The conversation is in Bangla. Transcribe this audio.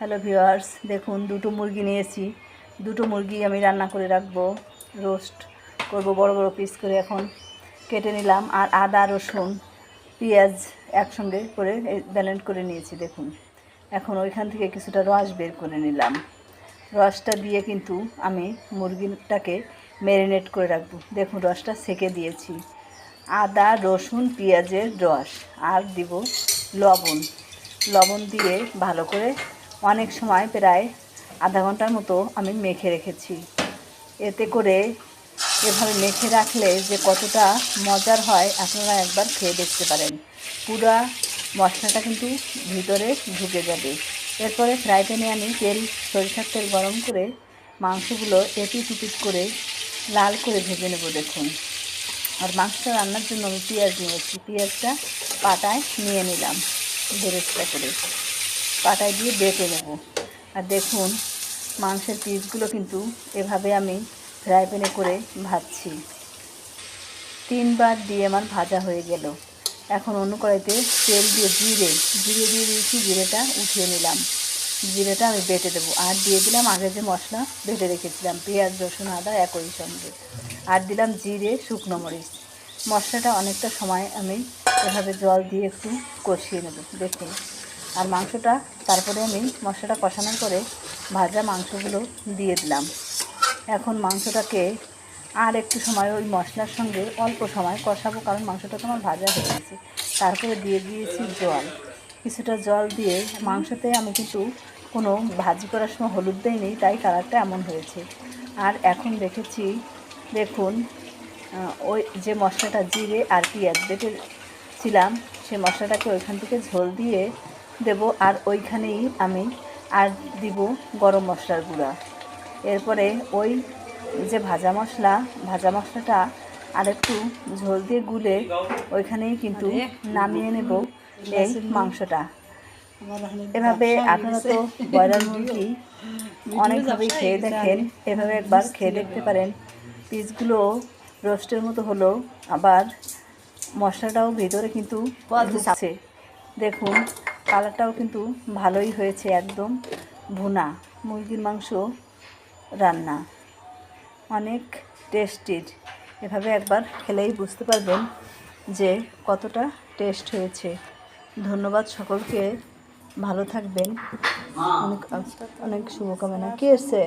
হ্যালো ভিউয়ার্স, দেখুন দুটো মুরগি নিয়েছি। দুটো মুরগি আমি রান্না করে রাখবো, রোস্ট করব বড় বড় পিস করে। এখন কেটে নিলাম, আর আদা রসুন পেঁয়াজ একসঙ্গে করে ব্লেন্ড করে নিয়েছি। দেখুন এখন ওইখান থেকে কিছুটা রস বের করে নিলাম। রসটা দিয়ে কিন্তু আমি মুরগিটাকে ম্যারিনেট করে রাখবো। দেখুন রসটা সেকে দিয়েছি, আদা রসুন পেঁয়াজের রস, আর দিব লবণ। লবণ দিয়ে ভালো করে অনেক সময় প্রায় আধা ঘন্টার মতো আমি মেখে রেখেছি। এতে করে এভাবে মেখে রাখলে যে কতটা মজার হয় আপনারা একবার খেয়ে দেখতে পারেন। পুরো মশলাটা কিন্তু ভিতরে ঢুকে যাবে। এরপরে ফ্রাই প্যানে আমি সরিষার তেল গরম করে মাংসগুলো এপিট উপিট করে লাল করে ভেজে নেব। দেখুন, আর মাংসটা রান্নার জন্য আমি পেঁয়াজ নিয়েছি। পেঁয়াজটা পাটায় নিয়ে নিলাম, বেরেস্তা করে পাটায় দিয়ে বেটে নেব। আর দেখুন মাংসের পিসগুলো কিন্তু এভাবে আমি ফ্রাই প্যানে করে ভাজছি। 3বার দিয়ে আমার ভাজা হয়ে গেল। এখন অন্য কড়াইতে তেল দিয়ে জিরে দিয়ে দিয়েছি। জিরেটা উঠিয়ে নিলাম। জিরেটা আমি বেটে দেবো, আর দিয়ে দিলাম আগে যে মশলা বেটে রেখেছিলাম, পেঁয়াজ রসুন আদা একই সঙ্গে, আর দিলাম জিরে শুকনো মরিচ। মশলাটা অনেকটা সময় আমি এভাবে জল দিয়ে একটু কষিয়ে নেব। দেখুন, আর মাংসটা তারপরে আমি মশলাটা কষানোর পরে ভাজা মাংসগুলো দিয়ে দিলাম। এখন মাংসটাকে আর একটু সময় ওই মশলার সঙ্গে অল্প সময় কষাবো, কারণ মাংসটা তো আমার ভাজা হয়ে গেছে। তারপরে দিয়ে দিয়েছি জল, কিছুটা জল দিয়ে মাংসতে আমি কিন্তু কোনো ভাজি করার সময় হলুদ দেইনি, তাই কালারটা এমন হয়েছে। আর এখন দেখুন ওই যে মশলাটা জিরে আর পেঁয়াজ বেটেছিলাম, সেই মশলাটাকে ওইখান থেকে ঝোল দিয়ে দেব, আর ওইখানেই আমি আর দিব গরম মশলার গুঁড়া। এরপরে ওই যে ভাজা মশলাটা আর একটু ঝোল দিয়ে গুলে ওইখানেই কিন্তু নামিয়ে নেব এই মাংসটা। এভাবে আপনারা তো ব্রয়লার মুরগি অনেকভাবেই খেয়ে দেখেন, এভাবে একবার খেয়ে দেখতে পারেন। পিসগুলো রোস্টের মতো হলো, আবার মশলাটাও ভিতরে কিন্তু ঢুকছে। দেখুন কালারটাও কিন্তু ভালোই হয়েছে, একদম ভুনা মুরগির মাংস রান্না, অনেক টেস্টির। এভাবে একবার খেলেই বুঝতে পারবেন যে কতটা টেস্ট হয়েছে। ধন্যবাদ সকলকে, ভালো থাকবেন, অনেক অনেক শুভকামনা। কি এসছে?